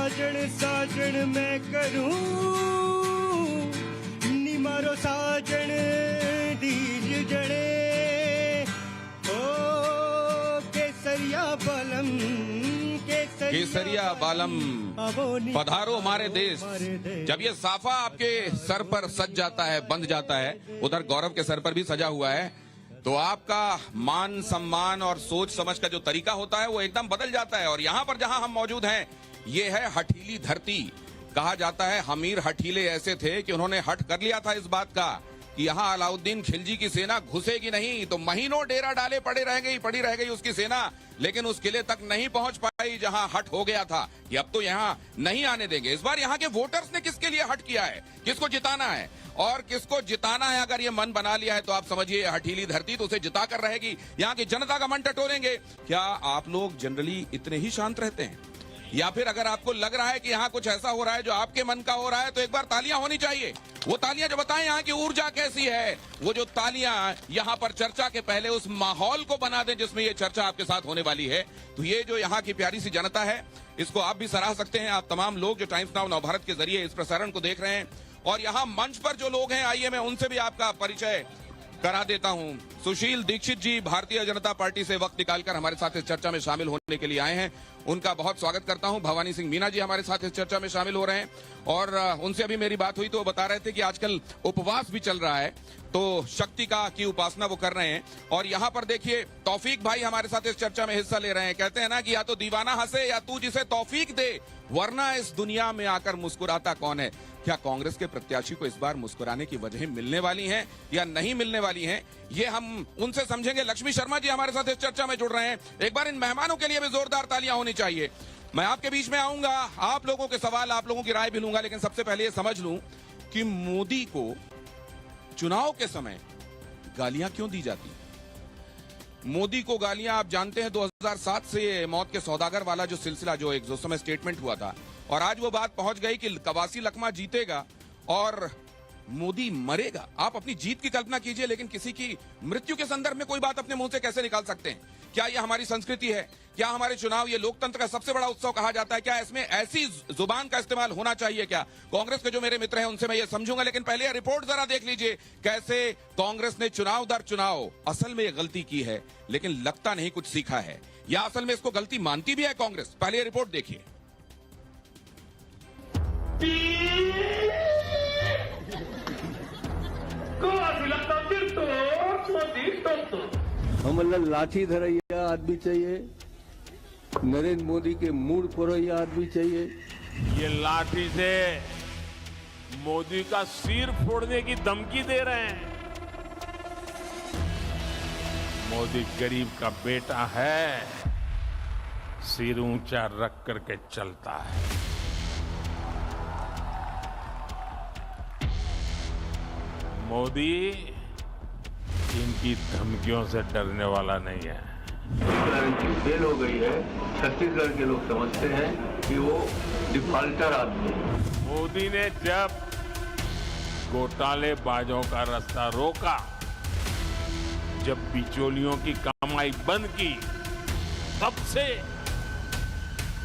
साजन साजन मैं करूं नी मारो साजन दीज जड़े ओ केसरिया बालम केसरिया बालम पधारो हमारे देश। जब ये साफा आपके सर पर सज जाता है, बंध जाता है, उधर गौरव के सर पर भी सजा हुआ है, तो आपका मान सम्मान और सोच समझ का जो तरीका होता है वो एकदम बदल जाता है। और यहाँ पर जहाँ हम मौजूद हैं ये है हठीली धरती। कहा जाता है हमीर हठीले ऐसे थे कि उन्होंने हठ कर लिया था इस बात का कि यहाँ अलाउद्दीन खिलजी की सेना घुसेगी नहीं, तो महीनों डेरा डाले पड़ी रह गई उसकी सेना, लेकिन उस किले तक नहीं पहुंच पाई जहां हट हो गया था कि अब तो यहाँ नहीं आने देंगे। इस बार यहाँ के वोटर्स ने किसके लिए हट किया है, किसको जिताना है, और किसको जिताना है अगर ये मन बना लिया है तो आप समझिए हठीली धरती तो उसे जिता कर रहेगी। यहाँ की जनता का मन टटोलेंगे। क्या आप लोग जनरली इतने ही शांत रहते हैं, या फिर अगर आपको लग रहा है कि यहाँ कुछ ऐसा हो रहा है जो आपके मन का हो रहा है तो एक बार तालियां होनी चाहिए। वो तालियां जो बताएं यहाँ की ऊर्जा कैसी है, वो जो तालियां यहाँ पर चर्चा के पहले उस माहौल को बना दें जिसमें ये चर्चा आपके साथ होने वाली है। तो ये जो यहाँ की प्यारी सी जनता है इसको आप भी सराह सकते हैं, आप तमाम लोग जो टाइम्स नाउ नवभारत के जरिए इस प्रसारण को देख रहे हैं। और यहाँ मंच पर जो लोग हैं आइए मैं उनसे भी आपका परिचय करा देता हूं। सुशील दीक्षित जी भारतीय जनता पार्टी से वक्त निकालकर हमारे साथ इस चर्चा में शामिल होने के लिए आए हैं, उनका बहुत स्वागत करता हूं। भवानी सिंह मीना जी हमारे साथ इस चर्चा में शामिल हो रहे हैं और उनसे अभी मेरी बात हुई तो वो बता रहे थे कि आजकल उपवास भी चल रहा है तो शक्ति की उपासना वो कर रहे हैं। और यहाँ पर देखिए तौफीक भाई हमारे साथ इस चर्चा में हिस्सा ले रहे हैं। कहते हैं ना कि या तो दीवाना हंसे या तू जिसे तौफीक दे, वरना इस दुनिया में आकर मुस्कुराता कौन है। क्या कांग्रेस के प्रत्याशी को इस बार मुस्कुराने की वजह मिलने वाली हैं या नहीं मिलने वाली हैं, ये हम उनसे समझेंगे। लक्ष्मी शर्मा जी हमारे साथ इस चर्चा में जुड़ रहे हैं। एक बार इन मेहमानों के लिए भी जोरदार तालियां होनी चाहिए। मैं आपके बीच में आऊंगा, आप लोगों के सवाल, आप लोगों की राय भी लूंगा, लेकिन सबसे पहले ये समझ लूं कि मोदी को चुनाव के समय गालियां क्यों दी जाती? मोदी को गालियां आप जानते हैं 2007 से मौत के सौदागर वाला जो सिलसिला जो एक समय स्टेटमेंट हुआ था, और आज वो बात पहुंच गई कि कवासी लखमा जीतेगा और मोदी मरेगा। आप अपनी जीत की कल्पना कीजिए, लेकिन किसी की मृत्यु के संदर्भ में कोई बात अपने मुंह से कैसे निकाल सकते हैं? क्या ये हमारी संस्कृति है? क्या हमारे चुनाव ये लोकतंत्र का सबसे बड़ा उत्सव कहा जाता है? क्या इसमें ऐसी जुबान का इस्तेमाल होना चाहिए क्या? कांग्रेस के जो मेरे मित्र हैं उनसे मैं ये समझूंगा, लेकिन पहले ये रिपोर्ट जरा देख लीजिए कैसे कांग्रेस ने चुनाव दर चुनाव असल में ये गलती की है, लेकिन लगता नहीं कुछ सीखा है, या असल में इसको गलती मानती भी है कांग्रेस। पहले ये रिपोर्ट देखिए। हमें लाठी धरैया आदमी चाहिए, नरेंद्र मोदी के मूड पुरैया आदमी चाहिए। ये लाठी से मोदी का सिर फोड़ने की धमकी दे रहे हैं। मोदी गरीब का बेटा है, सिर ऊंचा रख करके चलता है। मोदी इनकी धमकियों से डरने वाला नहीं है। गारंटी फेल हो गई है। छत्तीसगढ़ के लोग समझते हैं कि वो डिफॉल्टर आदमी है। मोदी ने जब घोटालेबाजों का रास्ता रोका, जब बिचौलियों की कमाई बंद की, तब से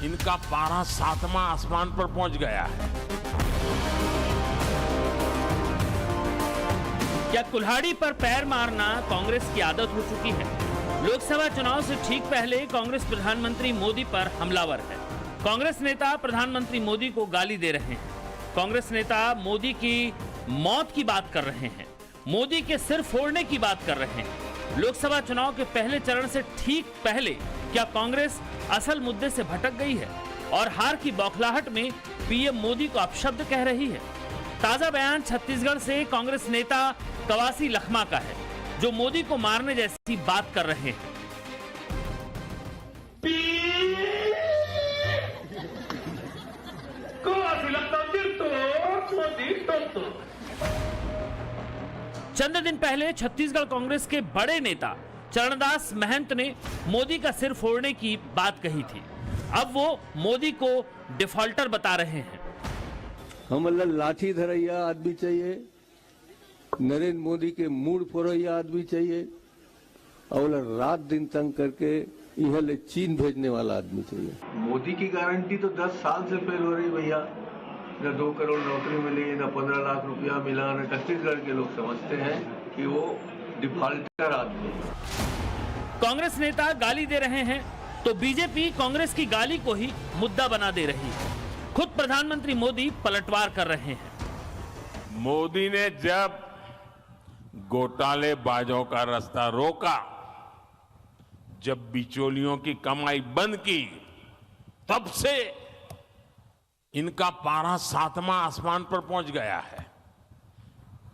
इनका पारा 7वां आसमान पर पहुंच गया है। क्या कुल्हाड़ी पर पैर मारना कांग्रेस की आदत हो चुकी है? लोकसभा चुनाव से ठीक पहले कांग्रेस प्रधानमंत्री मोदी पर हमलावर है। कांग्रेस नेता प्रधानमंत्री मोदी को गाली दे रहे हैं। कांग्रेस नेता मोदी की मौत की बात कर रहे हैं, मोदी के सिर फोड़ने की बात कर रहे हैं। लोकसभा चुनाव के पहले चरण से ठीक पहले क्या कांग्रेस असल मुद्दे से भटक गई है और हार की बौखलाहट में पीएम मोदी को अपशब्द कह रही है? ताजा बयान छत्तीसगढ़ से कांग्रेस नेता कवासी लखमा का है, जो मोदी को मारने जैसी बात कर रहे हैं। चंद दिन पहले छत्तीसगढ़ कांग्रेस के बड़े नेता चरणदास महंत ने मोदी का सिर फोड़ने की बात कही थी। अब वो मोदी को डिफॉल्टर बता रहे हैं। हमें लाठी धरैया आदमी चाहिए, नरेंद्र मोदी के मूड पुरैया आदमी चाहिए, और रात दिन तंग करके यह ले चीन भेजने वाला आदमी चाहिए। मोदी की गारंटी तो 10 साल से फेल हो रही भैया। न 2 करोड़ नौकरी मिली, न 15 लाख रुपया मिला, न छत्तीसगढ़ के लोग समझते हैं कि वो डिफॉल्टर आदमी है। कांग्रेस नेता गाली दे रहे हैं तो बीजेपी कांग्रेस की गाली को ही मुद्दा बना दे रही है। खुद प्रधानमंत्री मोदी पलटवार कर रहे हैं। मोदी ने जब घोटालेबाजों का रास्ता रोका, जब बिचौलियों की कमाई बंद की, तब से इनका पारा 7वां आसमान पर पहुंच गया है।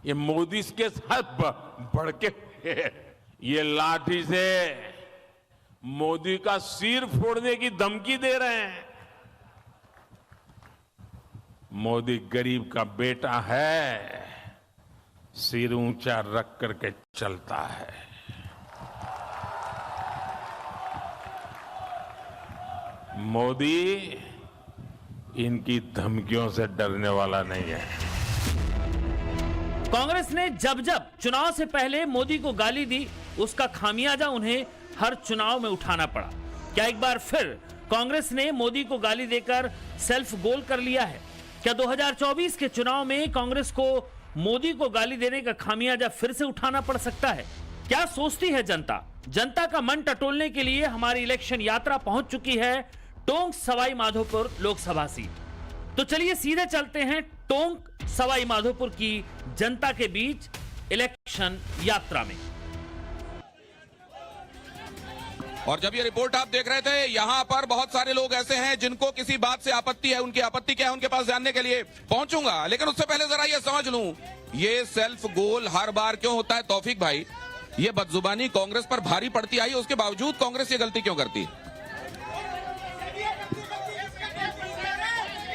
ये मोदी के साथ भड़के ये लाठी से मोदी का सिर फोड़ने की धमकी दे रहे हैं। मोदी गरीब का बेटा है, सिर ऊंचा रख करके चलता है। मोदी इनकी धमकियों से डरने वाला नहीं है। कांग्रेस ने जब जब चुनाव से पहले मोदी को गाली दी, उसका खामियाजा उन्हें हर चुनाव में उठाना पड़ा। क्या एक बार फिर कांग्रेस ने मोदी को गाली देकर सेल्फ गोल कर लिया है? क्या 2024 के चुनाव में कांग्रेस को मोदी को गाली देने का खामियाजा फिर से उठाना पड़ सकता है? क्या सोचती है जनता? जनता का मन टटोलने के लिए हमारी इलेक्शन यात्रा पहुंच चुकी है टोंक सवाई माधोपुर लोकसभा सीट। तो चलिए सीधे चलते हैं टोंक सवाई माधोपुर की जनता के बीच इलेक्शन यात्रा में। और जब ये रिपोर्ट आप देख रहे थे, यहां पर बहुत सारे लोग ऐसे हैं जिनको किसी बात से आपत्ति है। उनकी आपत्ति क्या है, उनके पास जानने के लिए पहुंचूंगा, लेकिन उससे पहले जरा ये समझ लूं, ये सेल्फ गोल हर बार क्यों होता है? तौफीक भाई, ये बदजुबानी कांग्रेस पर भारी पड़ती आई, उसके बावजूद कांग्रेस ये गलती क्यों करती?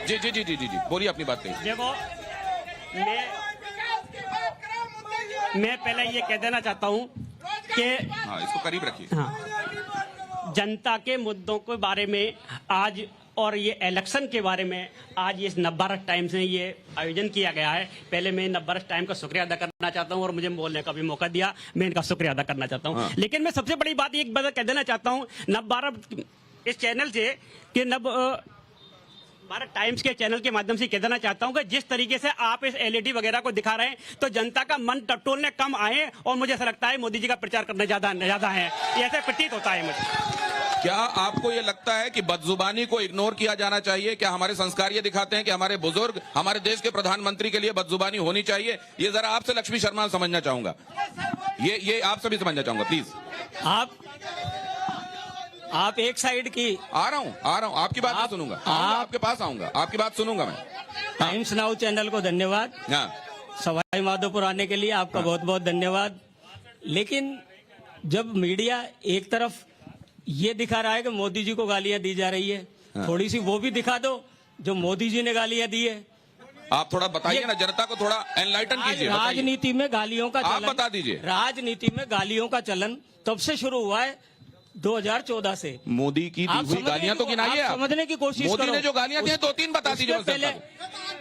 जी जी जी जी जी जी बोलिए अपनी बात कहिए। देखो, मैं पहले ये कह देना चाहता हूँ कि हाँ, इसको करीब रखिए। हाँ, जनता के मुद्दों के बारे में आज और ये इलेक्शन के बारे में आज ये नवभारत टाइम्स ने ये आयोजन किया गया है। पहले मैं नवभारत टाइम्स का शुक्रिया अदा करना चाहता हूँ और मुझे बोलने का भी मौका दिया, मैं इनका शुक्रिया अदा करना चाहता हूँ। हाँ। लेकिन मैं सबसे बड़ी बात एक बात कह देना चाहता हूँ नवभारत इस चैनल से कि भारत टाइम्स के चैनल के माध्यम से कह देना चाहता हूं कि जिस तरीके से आप इस एलईडी वगैरह को दिखा रहे हैं तो जनता का मन टटोलने कम आए और मुझे ऐसा लगता है मोदी जी का प्रचार करने ज्यादा है, ऐसा प्रतीत होता है मुझे। क्या आपको ये लगता है कि बदजुबानी को इग्नोर किया जाना चाहिए? क्या हमारे संस्कार ये दिखाते हैं कि हमारे बुजुर्ग, हमारे देश के प्रधानमंत्री के लिए बदजुबानी होनी चाहिए? ये जरा आपसे लक्ष्मी शर्मा समझना चाहूंगा, ये आपसे भी समझना चाहूंगा प्लीज। आप एक साइड की आ रहा हूँ आपकी बात भी सुनूंगा, आपके पास आऊंगा, आपकी बात सुनूंगा मैं। टाइम्स नाउ चैनल को धन्यवाद, हाँ, सवाई माधोपुर आने के लिए आपका बहुत बहुत धन्यवाद। लेकिन जब मीडिया एक तरफ ये दिखा रहा है कि मोदी जी को गालियां दी जा रही है, थोड़ी सी वो भी दिखा दो जो मोदी जी ने गालियां दी है। आप थोड़ा बताइए ना, जनता को थोड़ा एनलाइटन कीजिए। राजनीति में गालियों का आप चलन, बता दीजिए। राजनीति में गालियों का चलन तब से शुरू हुआ है 2014 से। मोदी की दी हुई गालियां तो गिनाइए आप। समझने की कोशिश मोदी ने जो गालियां दी 2-3 बता दीजिए। पहले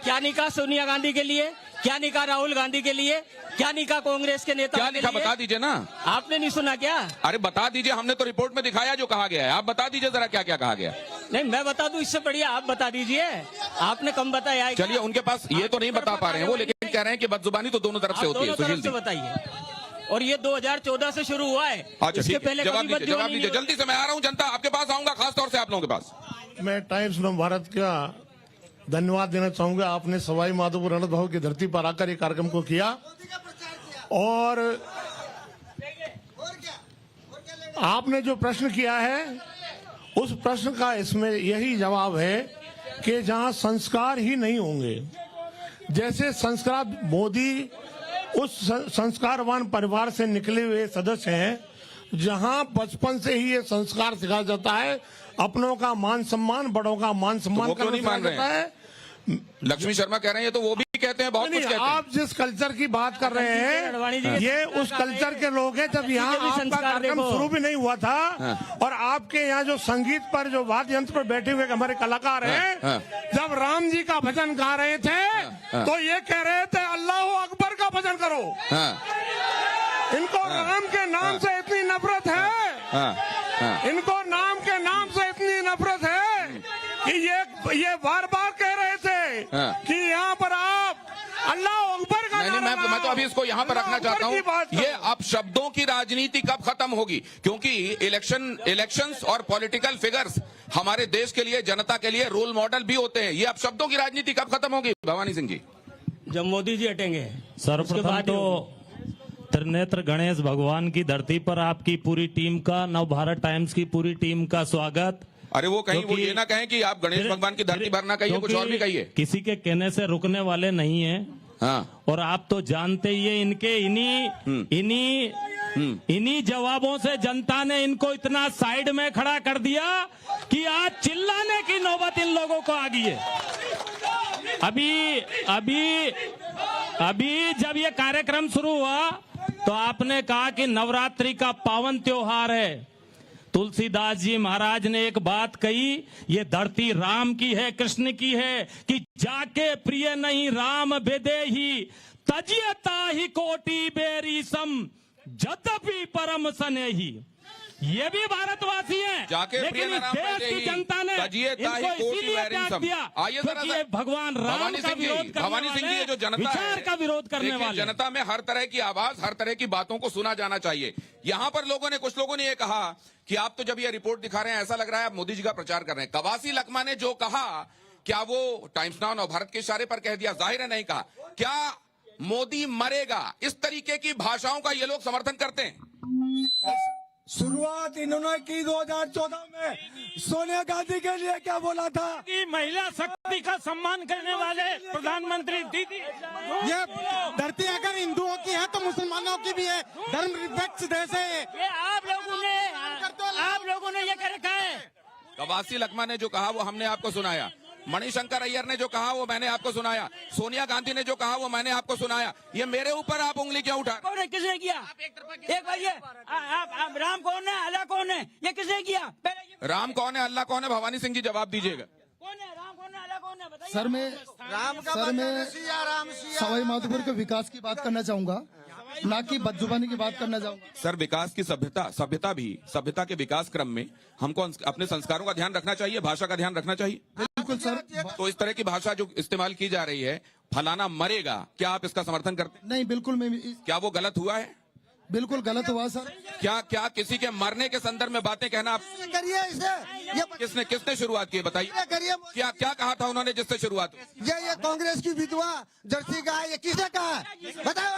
क्या निकाह सोनिया गांधी के लिए, क्या निकाह राहुल गांधी के लिए, क्या निकाह कांग्रेस के नेता, क्या लिखा बता दीजिए ना। आपने नहीं सुना क्या? अरे बता दीजिए, हमने तो रिपोर्ट में दिखाया जो कहा गया है। आप बता दीजिए जरा क्या क्या कहा गया। नहीं, मैं बता दूं इससे बढ़िया आप बता दीजिए, आपने कम बताया है। चलिए, उनके पास ये तो नहीं बता पा रहे हैं वो, लेकिन कह रहे हैं कि बदजुबानी तो दोनों तरफ से होती है। सुशील जी बताइए। और ये 2014 से शुरू हुआ है। अच्छा, इसके पहले जवाब दीजिए जल्दी से। मैं आ रहा हूँ, जनता आपके पास आऊंगा, खासतौर से आप लोगों के पास। मैं टाइम्स नव भारत का धन्यवाद देना चाहूंगा। आपने सवाई माधोपुर रणत भाव की धरती पर आकर ये कार्यक्रम को किया और आपने जो प्रश्न किया है उस प्रश्न का इसमें यही जवाब है कि जहां संस्कार ही नहीं होंगे, जैसे संस्कार मोदी उस संस्कारवान परिवार से निकले हुए सदस्य हैं जहां बचपन से ही ये संस्कार सिखाया जाता है, अपनों का मान सम्मान, बड़ों का मान सम्मान तो करना सिखाया जाता है। लक्ष्मी शर्मा कह रहे हैं, तो वो भी कहते हैं, बहुत कुछ कहते हैं। आप जिस कल्चर की बात कर रहे हैं ये उस कल्चर के लोग हैं। जब यहाँ आपका कार्यक्रम शुरू भी नहीं हुआ था और आपके यहाँ जो संगीत पर जो वाद्य यंत्र पर बैठे हुए हमारे कलाकार हैं, जब राम जी का भजन गा रहे थे तो ये कह रहे थे अल्लाह अकबर का भजन करो। इनको राम के नाम से इतनी नफरत है हाँ। इनको नाम के नाम से इतनी नफरत है कि ये बार बार कह रहे थे हाँ। कि यहाँ पर आप अल्लाह अकबर का नहीं, मैं तो अभी इसको यहाँ पर रखना चाहता हूँ। ये अब शब्दों की राजनीति कब खत्म होगी, क्योंकि इलेक्शंस और पॉलिटिकल फिगर्स हमारे देश के लिए, जनता के लिए रोल मॉडल भी होते हैं। ये अब शब्दों की राजनीति कब खत्म होगी भवानी सिंह जी? जब मोदी जी हटेंगे। सर्वप्रथम तो त्रिनेत्र गणेश भगवान की धरती पर आपकी पूरी टीम का, नव भारत टाइम्स की पूरी टीम का स्वागत। अरे वो कहीं वो ये ना कहें कि आप गणेश भगवान की धरती पर ना कहिए, कुछ और भी कहिए। किसी के कहने से रुकने वाले नहीं है। हाँ। और आप तो जानते ही है, इनके इन्हीं जवाबों से जनता ने इनको इतना साइड में खड़ा कर दिया कि आज चिल्लाने की नौबत इन लोगों को आ गई है। अभी जब ये कार्यक्रम शुरू हुआ तो आपने कहा कि नवरात्रि का पावन त्योहार है। तुलसीदास जी महाराज ने एक बात कही, ये धरती राम की है, कृष्ण की है, कि जाके प्रिय नहीं राम विदेही, तजियता ही कोटि बेरी सम, जदपि परम सनेही। ये भी भारतवासी हैं, जाके लेकिन इस देश की जनता ने इनको इसीलिए त्याग दिया क्योंकि ये भगवान राम का विरोध करने वाले, जो जनता विचार का विरोध करने वाले। जनता में हर तरह की आवाज, हर तरह की बातों को सुना जाना चाहिए। यहाँ पर कुछ लोगों ने ये कहा कि आप तो जब ये रिपोर्ट दिखा रहे हैं ऐसा लग रहा है आप मोदी जी का प्रचार कर रहे हैं। कवासी लखमा ने जो कहा, क्या वो टाइम्स नाउ नव भारत के इशारे पर कह दिया? जाहिर है नहीं कहा। क्या मोदी मरेगा, इस तरीके की भाषाओं का ये लोग समर्थन करते हैं? शुरुआत इन्होंने की 2014 में सोनिया गांधी के लिए क्या बोला था कि महिला शक्ति का सम्मान करने वाले प्रधानमंत्री दीदी। ये धरती अगर हिंदुओं की है तो मुसलमानों की भी है, धर्म निरपेक्ष देश है। ये आप लोगों ने ये कर रखा है। कवासी लखमा ने जो कहा वो हमने आपको सुनाया, मणिशंकर अय्यर ने जो कहा वो मैंने आपको सुनाया, सोनिया गांधी ने जो कहा वो मैंने आपको सुनाया। ये मेरे ऊपर आप उंगली क्यों उठा? कौन है, किसने किया? एक बार ये आप राम कौन है, अल्लाह कौन है, ये किसने किया? राम कौन है, अल्लाह कौन है? भवानी सिंह जी जवाब दीजिएगा। कौन है राम, कौन है अल्लाह कौन है, बताइए। सर मैं सवाई माधोपुर के विकास की बात करना चाहूंगा, ना कि बदजुबानी की बात करना चाहूंगा। सर विकास की सभ्यता के विकास क्रम में हमको अपने संस्कारों का ध्यान रखना चाहिए, भाषा का ध्यान रखना चाहिए। बिल्कुल सर। तो इस तरह की भाषा जो इस्तेमाल की जा रही है, फलाना मरेगा, क्या आप इसका समर्थन करते हैं? नहीं, बिल्कुल मैं क्या वो गलत हुआ है? बिल्कुल गलत हुआ सर। क्या किसी के मरने के संदर्भ में बातें कहना आप करिए इसे, किसने शुरुआत की बताइए? करिए। क्या कहा था उन्होंने जिससे शुरुआत हुई? ये कांग्रेस की विधवा जर्सी का है, ये किसने कहा है बताओ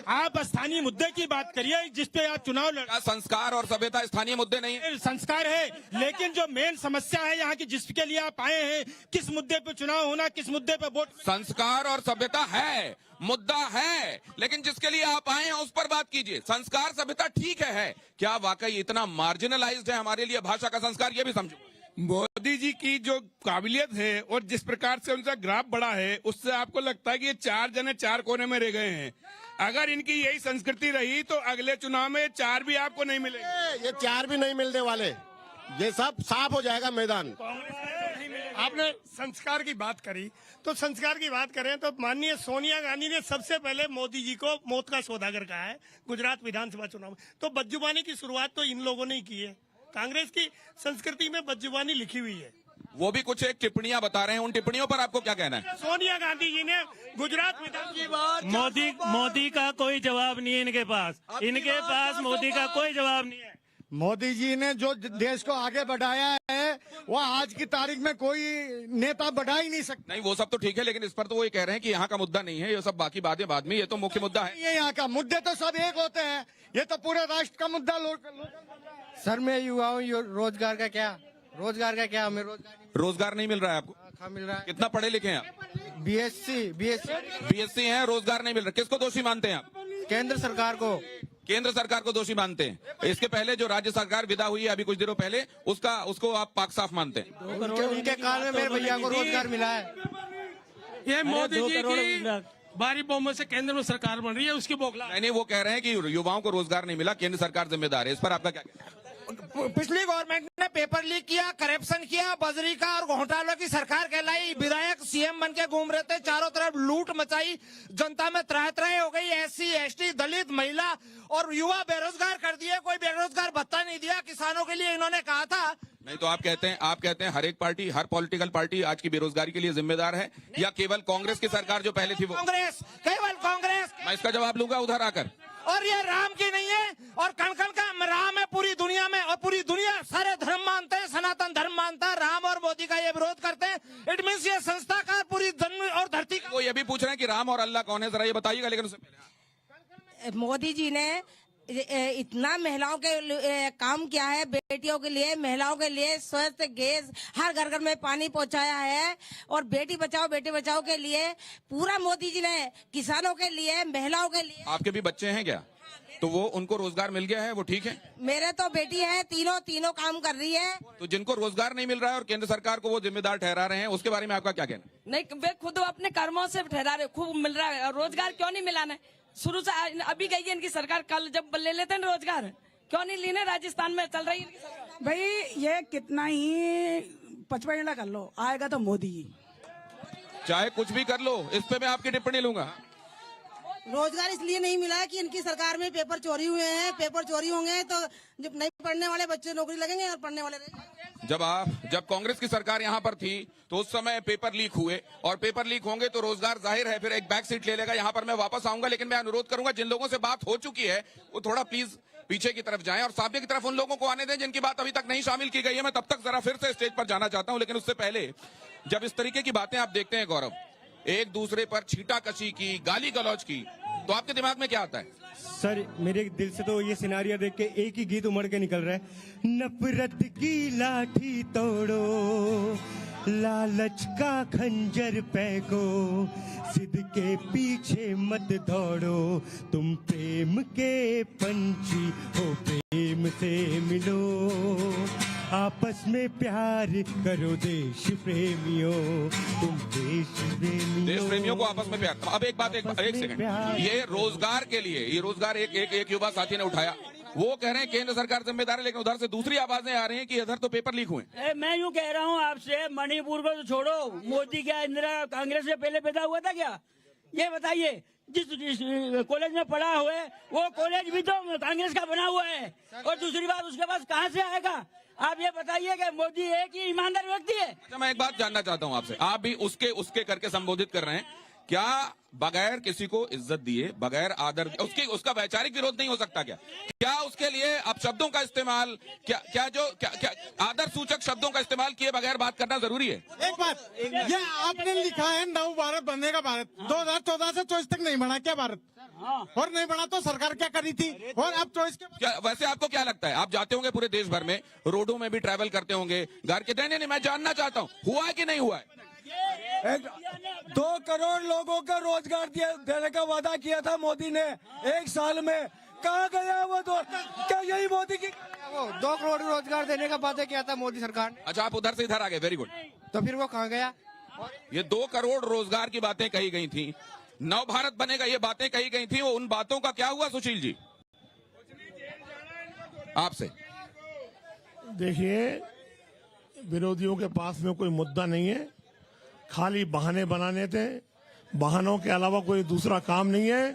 आप स्थानीय मुद्दे की बात करिए जिस पे आप चुनाव क्या संस्कार और सभ्यता स्थानीय मुद्दे नहीं है? संस्कार है, लेकिन जो मेन समस्या है यहाँ की, जिसके लिए आप आए हैं, किस मुद्दे पे चुनाव होना, किस मुद्दे पे वोट। संस्कार और सभ्यता है, मुद्दा है, लेकिन जिसके लिए आप आए हैं उस पर बात कीजिए। संस्कार सभ्यता ठीक है, क्या वाकई इतना मार्जिनलाइज्ड है हमारे लिए भाषा का संस्कार? ये भी समझो। मोदी जी की जो काबिलियत है और जिस प्रकार से उनका ग्राफ बढ़ा है, उससे आपको लगता है कि ये 4 जने 4 कोने में रह गए हैं। अगर इनकी यही संस्कृति रही तो अगले चुनाव में 4 भी आपको नहीं मिलेंगे। ये 4 भी नहीं मिलने वाले, ये सब साफ हो जाएगा मैदान। आपने संस्कार की बात करी, तो संस्कार की बात करें तो माननीय सोनिया गांधी ने सबसे पहले मोदी जी को मौत का सौदागर कहा है गुजरात विधानसभा चुनाव में। तो बदजुबानी की शुरुआत तो इन लोगों ने की है। कांग्रेस की संस्कृति में बदजुबानी लिखी हुई है। वो भी कुछ एक टिप्पणियां बता रहे हैं, उन टिप्पणियों पर आपको क्या कहना है? सोनिया गांधी जी ने गुजरात विधानसभा, मोदी का कोई जवाब नहीं है इनके पास मोदी का कोई जवाब नहीं है। मोदी जी ने जो देश को आगे बढ़ाया है वो आज की तारीख में कोई नेता बढ़ा ही नहीं सकता। नहीं, वो सब तो ठीक है, लेकिन इस पर तो वो ये कह रहे हैं कि यहाँ का मुद्दा नहीं है, ये सब बाकी बातें बाद में, ये तो मुख्य मुद्दा है। ये यहाँ का मुद्दे तो सब एक होते हैं, ये तो पूरे राष्ट्र का मुद्दा। सर मैं युवा हूँ, रोजगार का क्या हमें रोजगार नहीं मिल रहा है आपको? मिल रहा है। कितना पढ़े लिखे हैं आप? बीएससी हैं, रोजगार नहीं मिल रहा। किसको दोषी मानते हैं आप? केंद्र सरकार को दोषी मानते हैं। इसके पहले जो राज्य सरकार विदा हुई है अभी कुछ दिनों पहले, उसको आप पाक साफ मानते हैं? उनके काल में मेरे भैया को रोजगार मिला है। ये मोदी जी की भारी बहुमत से केंद्र में सरकार बन रही है, उसकी बोखला। नहीं, वो कह रहे हैं कि युवाओं को रोजगार नहीं मिला, केंद्र सरकार जिम्मेदार है। इस पर आपका क्या कहना है? पिछली गवर्नमेंट ने पेपर लीक किया, करप्शन किया, बजरी का और घोटालों की सरकार कहलाई, विधायक सीएम बन के घूम रहे थे, चारों तरफ लूट मचाई, जनता में त्राह त्राह हो गई, एससी एसटी दलित महिला और युवा बेरोजगार कर दिए, कोई बेरोजगार भत्ता नहीं दिया, किसानों के लिए इन्होंने कहा था। नहीं तो आप कहते हैं हर एक पार्टी, हर पॉलिटिकल पार्टी आज की बेरोजगारी के लिए जिम्मेदार है, या केवल कांग्रेस की सरकार जो पहले थी वो? कांग्रेस, केवल कांग्रेस। मैं इसका जवाब लूंगा उधर आकर। और ये राम की नहीं है, और कण-कण का राम है पूरी दुनिया में, और पूरी दुनिया सारे धर्म मानते हैं, सनातन धर्म मानता है, राम और मोदी का ये विरोध करते हैं। इट मीन्स ये संस्था का पूरी जन्म और धरती का। वो ये भी पूछ रहे हैं कि राम और अल्लाह कौन है, जरा ये बताइएगा। लेकिन उससे पहले मोदी जी ने इतना महिलाओं के काम किया है, बेटियों के लिए, महिलाओं के लिए स्वस्थ गैस, हर घर घर में पानी पहुंचाया है, और बेटी बचाओ के लिए पूरा मोदी जी ने, किसानों के लिए, महिलाओं के लिए। आपके भी बच्चे हैं क्या? तो वो उनको रोजगार मिल गया है, वो ठीक है? मेरे तो बेटी है, तीनों काम कर रही है। तो जिनको रोजगार नहीं मिल रहा है और केंद्र सरकार को वो जिम्मेदार ठहरा रहे हैं, उसके बारे में आपका क्या कहना? नहीं, वे खुद अपने कर्मों से ठहरा रहे, खूब मिल रहा है, रोजगार क्यों नहीं मिलाना? शुरू से अभी गई है इनकी सरकार, कल जब ले लेते हैं रोजगार, क्यों नहीं लेने? राजस्थान में चल रही है इनकी सरकार। भाई ये कितना ही 55 कर लो, आएगा तो मोदी। चाहे कुछ भी कर लो, इस पे मैं आपकी टिप्पणी लूंगा। रोजगार इसलिए नहीं मिला है कि इनकी सरकार में पेपर चोरी हुए हैं, पेपर चोरी होंगे तो जब नहीं पढ़ने वाले बच्चे नौकरी लगेंगे और पढ़ने वाले रहेंगे। जब कांग्रेस की सरकार यहाँ पर थी तो उस समय पेपर लीक हुए, और पेपर लीक होंगे तो रोजगार जाहिर है फिर एक बैक सीट ले लेगा। यहाँ पर मैं वापस आऊंगा, लेकिन मैं अनुरोध करूंगा जिन लोगों से बात हो चुकी है वो थोड़ा प्लीज पीछे की तरफ जाएं और सामने की तरफ उन लोगों को आने दें जिनकी बात अभी तक नहीं शामिल की गई है। मैं तब तक जरा फिर से स्टेज पर जाना चाहता हूं, लेकिन उससे पहले जब इस तरीके की बातें आप देखते हैं गौरव, एक दूसरे पर छींटाकशी की, गाली गलौज की, तो आपके दिमाग में क्या आता है? सर मेरे दिल से तो ये सिनारियो देख के एक ही गीत उमड़ के निकल रहा है, नफरत की लाठी तोड़ो, लालच का खंजर फेंको, जिद के पीछे मत दौड़ो, तुम प्रेम के पंछी हो, प्रेम से मिलो, आपस में प्यार करो देश प्रेमियों, तुम देश प्रेमियों को आपस में प्यार। अब एक सेकंड, ये रोजगार के लिए, ये रोजगार एक युवा साथी ने उठाया, वो कह रहे हैं केंद्र सरकार जिम्मेदार है, लेकिन उधर से दूसरी आवाजें आ रही हैं कि इधर तो पेपर लीक हुए। मैं यूँ कह रहा हूँ आपसे, मणिपुर को तो छोड़ो, मोदी क्या इंदिरा कांग्रेस से पहले पैदा हुआ था क्या? ये बताइए। जिस कॉलेज में पढ़ा हुआ है वो कॉलेज भी तो कांग्रेस का बना हुआ है, और दूसरी बात उसके पास कहाँ से आएगा? आप ये बताइए कि मोदी एक ही ईमानदार व्यक्ति है? अच्छा, मैं एक बात जानना चाहता हूँ आपसे, आप भी उसके करके संबोधित कर रहे हैं, क्या बगैर किसी को इज्जत दिए, बगैर आदर, उसका वैचारिक विरोध नहीं हो सकता क्या उसके लिए आप शब्दों का इस्तेमाल, क्या आदर सूचक शब्दों का इस्तेमाल किए बगैर बात करना जरूरी है? एक बात, ये आपने लिखा है नव भारत बनेगा, भारत 2014 से 24 तक नहीं बना क्या भारत? और नहीं बना तो सरकार क्या करी थी? और अब 24 के वैसे आपको क्या लगता है, आप जाते होंगे पूरे देश भर में, रोडों में भी ट्रैवल करते होंगे, घर के, नहीं, मैं जानना चाहता हूँ हुआ है कि नहीं हुआ है? 2 करोड़ लोगों का रोजगार देने का वादा किया था मोदी ने 1 साल में, कहाँ गया वो? क्या यही मोदी की 2 करोड़ रोजगार देने का वादा किया था मोदी सरकार ने? अच्छा, आप उधर से इधर आ गए, वेरी गुड। तो फिर वो कहाँ गया? ये 2 करोड़ रोजगार की बातें कही गई थी, नव भारत बनेगा ये बातें कही गई थी, उन बातों का क्या हुआ सुशील जी? आपसे देखिए, विरोधियों के पास में कोई मुद्दा नहीं है, खाली बहाने बनाने थे, बहानों के अलावा कोई दूसरा काम नहीं है।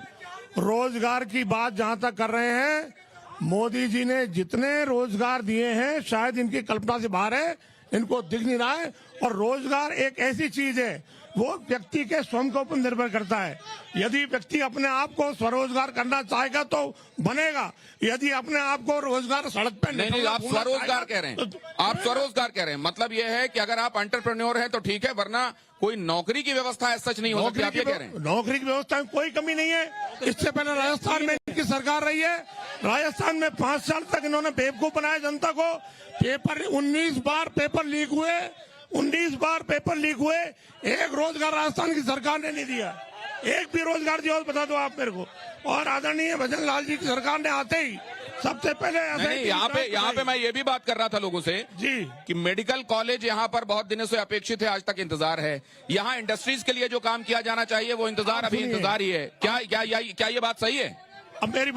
रोजगार की बात जहां तक कर रहे हैं, मोदी जी ने जितने रोजगार दिए हैं शायद इनकी कल्पना से बाहर है, इनको दिख नहीं रहा है। और रोजगार एक ऐसी चीज है, वो व्यक्ति के स्वयं के ऊपर निर्भर करता है। यदि व्यक्ति अपने आप को स्वरोजगार करना चाहेगा तो बनेगा, यदि अपने आप को रोजगार सड़क पे नहीं, आप स्वरोजगार कह रहे हैं, आप स्वरोजगार कह रहे हैं, मतलब ये है कि अगर आप एंटरप्रेन्योर हैं तो ठीक है, वरना कोई नौकरी की व्यवस्था ऐसा सच नहीं हो सकती, आप ये कह रहे हैं? नौकरी की व्यवस्था में कोई कमी नहीं है। इससे पहले राजस्थान में इनकी सरकार रही है, राजस्थान में 5 साल तक इन्होंने बेवकूफ बनाया जनता को। 19 बार पेपर लीक हुए, 19 बार पेपर लीक हुए, एक रोजगार राजस्थान की सरकार ने नहीं दिया, एक भी रोजगार दिया बता दो आप मेरे को। और आदरणीय भजन लाल जी की सरकार ने आते ही सबसे पहले यहाँ पे मैं ये भी बात कर रहा था लोगों से जी कि मेडिकल कॉलेज यहाँ पर बहुत दिनों से अपेक्षित है, आज तक इंतजार है। यहाँ इंडस्ट्रीज के लिए जो काम किया जाना चाहिए वो इंतजार अभी इंतजार ही है। क्या ये बात सही है? अब मेरी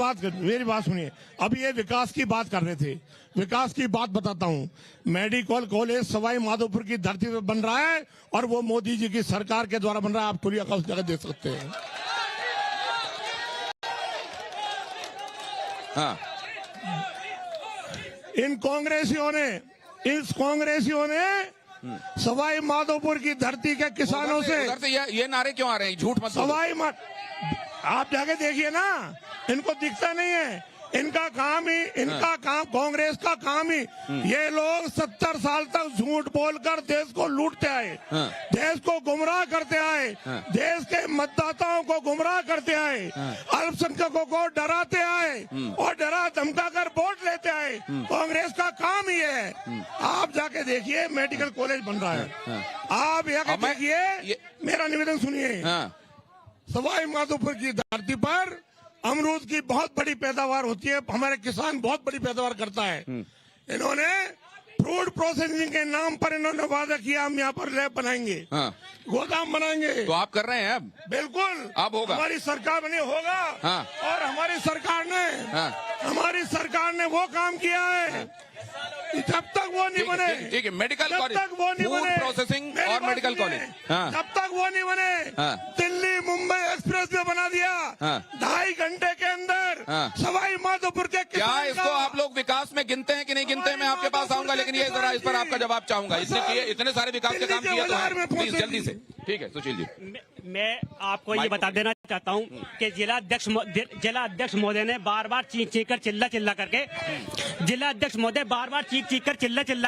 बात सुनिए, अब ये विकास की बात कर रहे थे, विकास की बात बताता हूँ। मेडिकल कॉलेज सवाई माधोपुर की धरती पर बन रहा है और वो मोदी जी की सरकार के द्वारा बन रहा है। आप खुली आंखों से जगह देख सकते हैं। हाँ, इस कांग्रेसियों ने सवाई माधोपुर की धरती के किसानों से उधर से ये नारे क्यों आ रहे हैं? झूठ मत बोलो। आप जाके देखिए ना, इनको दिखता नहीं है। इनका काम कांग्रेस का काम ही, ये लोग 70 साल तक झूठ बोलकर देश को लूटते आए, देश को गुमराह करते आए, देश के मतदाताओं को गुमराह करते आए, अल्पसंख्यकों को डराते आए और डरा धमका कर वोट लेते आए। कांग्रेस का काम ही है। आप जाके देखिए, मेडिकल कॉलेज बन रहा है। आप यहाँ देखिए, मेरा निवेदन सुनिए। सवाई माधोपुर की धरती पर अमरूद की बहुत बड़ी पैदावार होती है। हमारे किसान बहुत बड़ी पैदावार करता है। इन्होंने फ्रूट प्रोसेसिंग के नाम पर इन्होंने वादा किया, हम यहाँ पर लैब बनाएंगे, गोदाम बनाएंगे। तो आप कर रहे हैं अब? बिल्कुल, अब होगा। हमारी सरकार बनी होगा। और हमारी सरकार ने वो काम किया है। जब तक वो नहीं बने, ठीक है, मेडिकल कॉलेज, जब तक वो नहीं बने, प्रोसेसिंग और मेडिकल कॉलेज, जब तक वो नहीं बने, दिल्ली मुंबई एक्सप्रेस वे बना दिया 2.5 घंटे के अंदर। सवाई माधोपुर के क्या इसको आप लोग विकास में गिनते हैं कि नहीं गिनते हैं? मैं आपके पास आऊंगा, लेकिन ये जरा इस पर आपका जवाब चाहूंगा। इतने सारे विकास के काम किए तो हैं, प्लीज जल्दी से। ठीक है सुशील जी, मैं आपको ये बता देना चाहता हूँ कि जिला अध्यक्ष महोदय ने बार बार चीख कर चिल्ला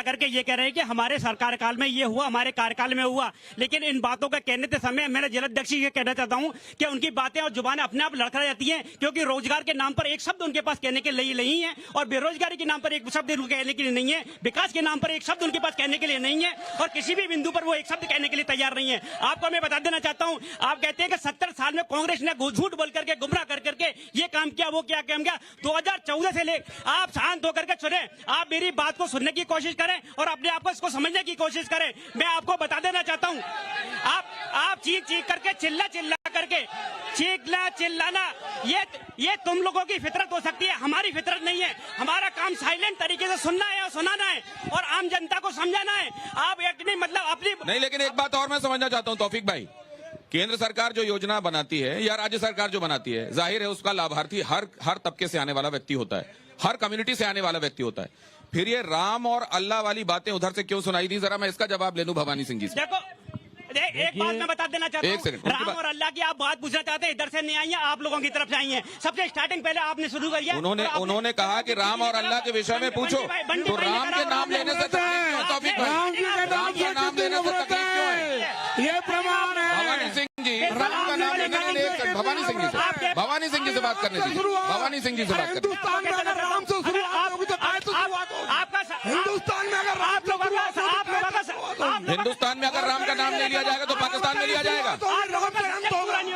करके ये कह रहे हैं कि हमारे सरकार काल में ये हुआ, हमारे कार्यकाल में हुआ। लेकिन इन बातों का कहने के समय मैंने जिला अध्यक्ष ये कहना चाहता हूँ कि उनकी बातें और जुबानें अपने आप लड़खड़ा जाती हैं, क्योंकि रोजगार के नाम पर एक शब्द उनके पास कहने के लिए नहीं है, और बेरोजगारी के नाम पर एक शब्द कहने के लिए नहीं है, विकास के नाम पर एक शब्द उनके पास कहने के लिए नहीं है, और किसी भी बिंदु पर वो एक शब्द कहने के लिए तैयार नहीं है। आपको मैं बता देना चाहता हूँ, आप कहते हैं कि 70 साल में कांग्रेस ने झूठ बोल करके, गुमराह कर करके ये काम किया, वो क्या काम किया। 2014 से ले आप शांत होकर के सुने, आप मेरी बात को सुनने की कोशिश करें और अपने आप को इसको समझने की कोशिश करें। मैं आपको बता देना चाहता हूँ, आप चीख करके चिल्ला करके चिल्लाना ये तुम लोगों की फितरत हो सकती है, हमारी फितरत नहीं है। हमारा काम साइलेंट तरीके से सुनना है और सुनाना है और आम जनता को समझाना है। आप एक नहीं मतलब अपनी नहीं, लेकिन एक बात और मैं समझना चाहता हूँ तौफीक भाई, केंद्र सरकार जो योजना बनाती है या राज्य सरकार जो बनाती है, जाहिर है उसका लाभार्थी हर तबके से आने वाला व्यक्ति होता है, हर कम्युनिटी से आने वाला व्यक्ति होता है। फिर ये राम और अल्लाह वाली बातें उधर से क्यों सुनाई दी? जरा मैं इसका जवाब ले लूं भवानी सिंह जी से। देखो, एक बात मैं बता देना चाहता हूँ, राम और अल्लाह की आप बात पूछना चाहते हैं, इधर से नहीं आई है, आप लोगों की तरफ से आई है। सबसे स्टार्टिंग पहले आपने शुरू करी है। उन्होंने कहा कि राम और अल्लाह के विषय में पूछो, तो राम के नाम लेने से तकलीफ क्यों? तौफीक भाई, राम के नाम लेने से तकलीफ क्यों है? ये प्रमाण है। भवानी सिंह जी, राम का नाम लेने के लिए भवानी सिंह जी से बात करने दीजिए। भवानी सिंह जी से बात करने। हिंदुस्तान में अगर राम से शुरुआत होगी तो काय से शुरुआत होगी? हिंदुस्तान में अगर राम हिंदुस्तान में अगर राम का नाम ले लिया जाएगा तो पाकिस्तान में लिया जाएगा।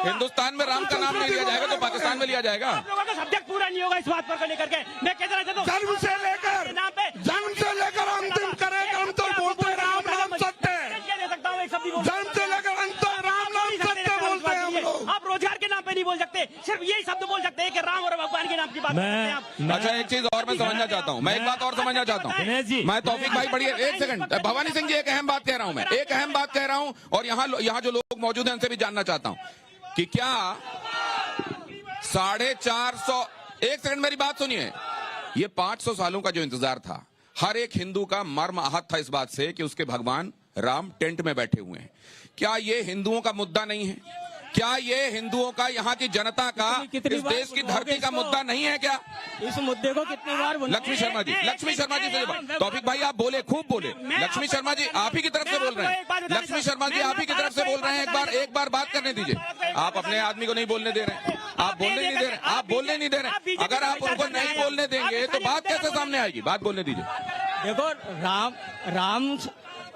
हिंदुस्तान में राम का नाम ले लिया जाएगा तो पाकिस्तान में लिया जाएगा। आप लोगों का सब्जेक्ट पूरा नहीं होगा इस बात पर लेकर के। मैं कहना चाहता हूँ, जन्म से लेकर अंतिम करे कर्म तक बोलते हैं राम सत्य। जन्म से लेकर अंत तक राम सत्य बोलते हैं हम लोग। आप रोजगार के नाम पे नहीं बोल सकते, सिर्फ यही शब्द बोल सकते हैं कि राम और भगवान के नाम की बात करते हैं आप। अच्छा, एक चीज और मैं समझना चाहता हूँ, मैं एक बात और समझना चाहता हूँ। मैं तौफीक भाई बढ़िए, एक सेकंड भवानी सिंह जी, एक अहम बात कह रहा हूँ मैं, एक अहम बात कह रहा हूँ, और यहाँ जो लोग मौजूद हैं उनसे भी जानना चाहता हूँ कि क्या 450, एक सेकंड मेरी बात सुनिए, ये 500 सालों का जो इंतजार था, हर एक हिंदू का मर्म आहत था इस बात से कि उसके भगवान राम टेंट में बैठे हुए हैं। क्या ये हिंदुओं का मुद्दा नहीं है? क्या ये हिंदुओं का, यहाँ की जनता का, इस देश की धरती का मुद्दा नहीं है क्या? इस मुद्दे को कितनी बार लक्ष्मी शर्मा जी से तौफीक भाई आप बोले, खूब बोले। लक्ष्मी शर्मा जी आप ही की तरफ से बोल रहे हैं, लक्ष्मी शर्मा जी आप ही की तरफ से बोल रहे हैं। एक बार बात करने दीजिए। आप अपने आदमी को नहीं बोलने दे रहे हैं, आप बोलने नहीं दे रहे। अगर आप उनको नहीं बोलने देंगे तो बात कैसे सामने आएगी? बात बोलने दीजिए। देखो,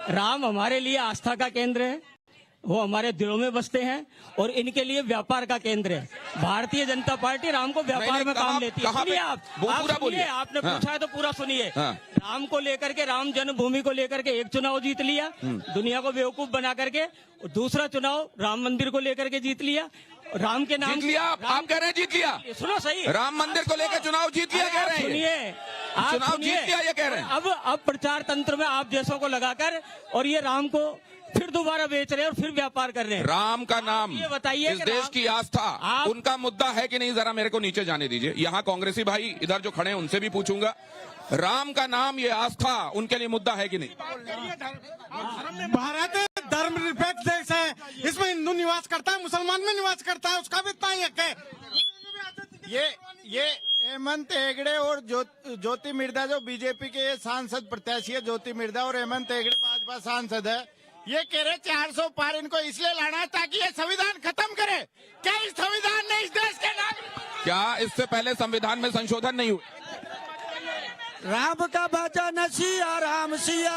राम हमारे लिए आस्था का केंद्र है, वो हमारे दिलों में बसते हैं, और इनके लिए व्यापार का केंद्र है। भारतीय जनता पार्टी राम को व्यापार में काम लेती है। सुनिए, आपने पूछा है तो पूरा सुनिए। राम को लेकर के, राम जन्मभूमि को लेकर के एक चुनाव जीत लिया, दुनिया को बेवकूफ बना करके। दूसरा चुनाव राम मंदिर को लेकर के जीत लिया, राम के नाम जीत लिया आप कह रहे हैं जीत लिया। सुनो सही, राम मंदिर को लेकर चुनाव जीत लिया कह रहे हैं। सुनिए, आप चुनाव सुनिए, जीत लिया ये कह रहे हैं। अब प्रचार तंत्र में आप जैसों को लगाकर और ये राम को फिर दोबारा बेच रहे हैं और फिर व्यापार कर रहे हैं। राम का नाम ये बताइए इस कि देश राम- की आस्था आप- उनका मुद्दा है कि नहीं, जरा मेरे को नीचे जाने दीजिए। यहाँ कांग्रेसी भाई इधर जो खड़े हैं उनसे भी पूछूंगा, राम का नाम ये आस्था उनके लिए मुद्दा है कि नहीं। भारत धर्मनिरपेक्ष देश है, इसमें हिंदू निवास करता है, मुसलमान में निवास करता है, उसका भी इतना ही हक है। ये हेमंत हेगड़े और ज्योति मिर्धा जो बीजेपी के सांसद प्रत्याशी है, ज्योति मिर्धा और हेमंत हेगड़े भाजपा सांसद है, ये कह रहे 400 पार इनको इसलिए लाना है ताकि ये संविधान खत्म करे। क्या इस संविधान ने इस देश के नागरिक क्या इससे पहले संविधान में संशोधन नहीं हुआ? राम का भजन सिया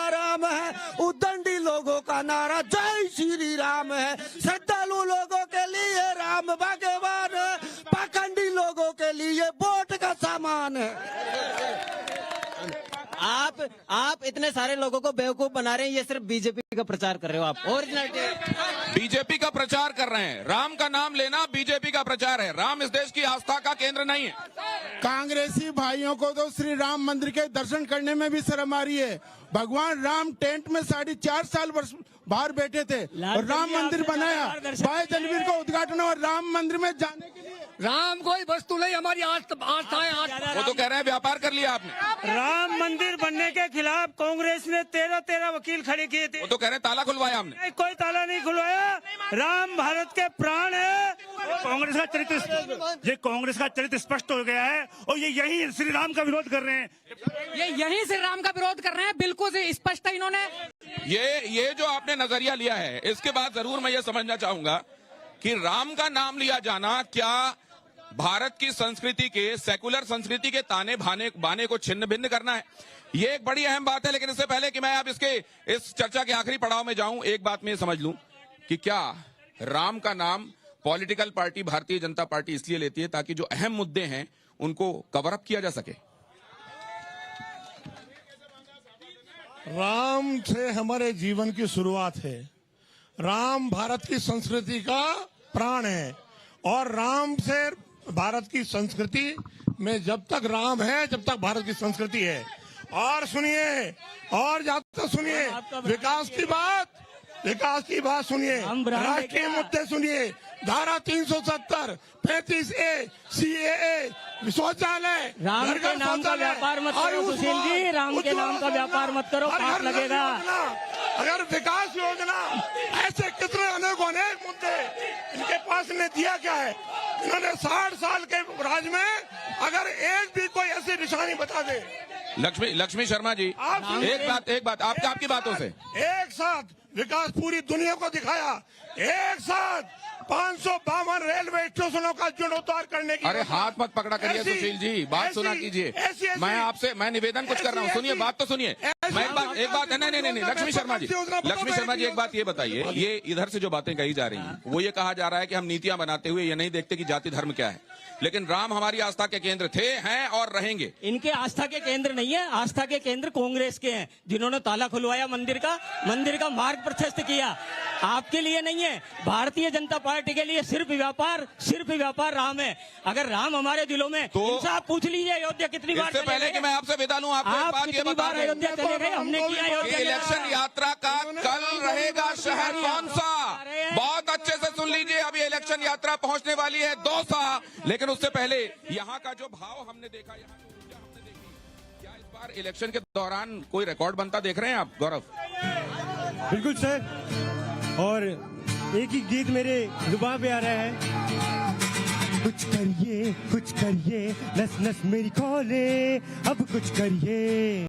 राम है, उद्दंडी लोगों का नारा जय श्री राम है, श्रद्धालु लोगों के लिए राम भगवान है, पाखंडी लोगों के लिए वोट का सामान है। आप इतने सारे लोगों को बेवकूफ बना रहे हैं, ये सिर्फ बीजेपी का प्रचार कर रहे हो आप। ओरिजिनल बीजेपी का प्रचार कर रहे हैं। राम का नाम लेना बीजेपी का प्रचार है। राम इस देश की आस्था का केंद्र नहीं है। कांग्रेसी भाइयों को तो श्री राम मंदिर के दर्शन करने में भी शर्म आ रही है। भगवान राम टेंट में 4.5 साल बाहर बैठे थे और राम मंदिर बनाया, 22 जनवरी को उद्घाटन और राम मंदिर में जाने के लिए राम कोई वस्तु नहीं, हमारी आस्था है। वो तो कह रहे हैं व्यापार कर लिया आपने। राम मंदिर बनने के खिलाफ कांग्रेस ने 13 वकील खड़े किए थे। वो तो कह रहे हैं ताला खुलवाया हमने। कोई ताला नहीं खुलवाया। राम भारत के प्राण है। कांग्रेस का चरित्र स्पष्ट हो गया है और ये यही श्री राम का विरोध कर रहे हैं। ये यही श्री राम का विरोध कर रहे हैं, बिल्कुल स्पष्ट है इन्होंने। ये जो आपने नजरिया लिया है, इसके बाद जरूर मैं ये समझना चाहूंगा कि राम का नाम लिया जाना क्या भारत की संस्कृति के, सेकुलर संस्कृति के ताने बाने को छिन्न भिन्न करना है। ये एक बड़ी अहम बात है। लेकिन इससे पहले कि मैं अब इस चर्चा के आखिरी पड़ाव में जाऊं, एक बात मैं समझ लूं कि क्या राम का नाम political party Bharatiya Janata party इसलिए लेती है ताकि जो अहम मुद्दे हैं उनको कवर अप किया जा सके। राम से हमारे जीवन की शुरुआत है। राम भारत की संस्कृति का प्राण है और राम से भारत की संस्कृति में जब तक राम है जब तक भारत की संस्कृति है। और सुनिए, और ज्यादा सुनिए, विकास की बात सुनिए, राष्ट्रीय मुद्दे सुनिए, धारा 370, 35A, CAA, शौचालय, राम के नाम का व्यापार मत करो सुशील जी, राम के नाम का व्यापार मत करो, पाप लगेगा। अगर विकास योजना, ऐसे कितने अनेक मुद्दे इनके पास ने दिया क्या है। इन्होंने 60 साल के राज में अगर एक भी कोई ऐसी निशानी बता दे। लक्ष्मी शर्मा जी, एक बात आपकी बातों से एक साथ विकास पूरी दुनिया को दिखाया, एक साथ 552 रेलवे स्टेशनों का जीर्णोद्धार करने की। अरे हाथ मत पकड़ा करिए सुशील जी, बात सुना कीजिए। मैं निवेदन कुछ कर रहा हूँ, सुनिए, बात तो सुनिए। मैं एक बात नहीं, लक्ष्मी शर्मा जी एक बात ये बताइए, ये इधर से जो बातें कही जा रही हैं वो ये कहा जा रहा है कि हम नीतियां बनाते हुए ये नहीं देखते कि जाति धर्म क्या है। लेकिन राम हमारी आस्था के केंद्र थे, हैं और रहेंगे। इनके आस्था के केंद्र नहीं है, आस्था के केंद्र कांग्रेस के हैं, जिन्होंने ताला खुलवाया मंदिर का मार्ग प्रशस्त किया। आपके लिए नहीं है, भारतीय जनता पार्टी के लिए सिर्फ व्यापार राम है। अगर राम हमारे दिलों में, तो इनसे आप पूछ लीजिए अयोध्या कितनी बार। इससे पहले कि मैं आपसे विदा लूं, आपको एक बात ये बता दूं, अयोध्या चले गए, हमने किया अयोध्या। इलेक्शन यात्रा का कल रहेगा शहर कौन सा, बहुत अच्छे से सुन लीजिए। अभी इलेक्शन यात्रा पहुंचने वाली है दौसा, लेकिन उससे पहले यहाँ का जो भाव हमने देखा, यहाँ की ऊर्जा हमने देखी, क्या इस बार इलेक्शन के दौरान कोई रिकॉर्ड बनता देख रहे हैं आप गौरव? बिल्कुल सर, और एक ही गीत मेरे जुबान पे आ रहा है, कुछ करिए नस नस मेरी खोले, अब कुछ करिए।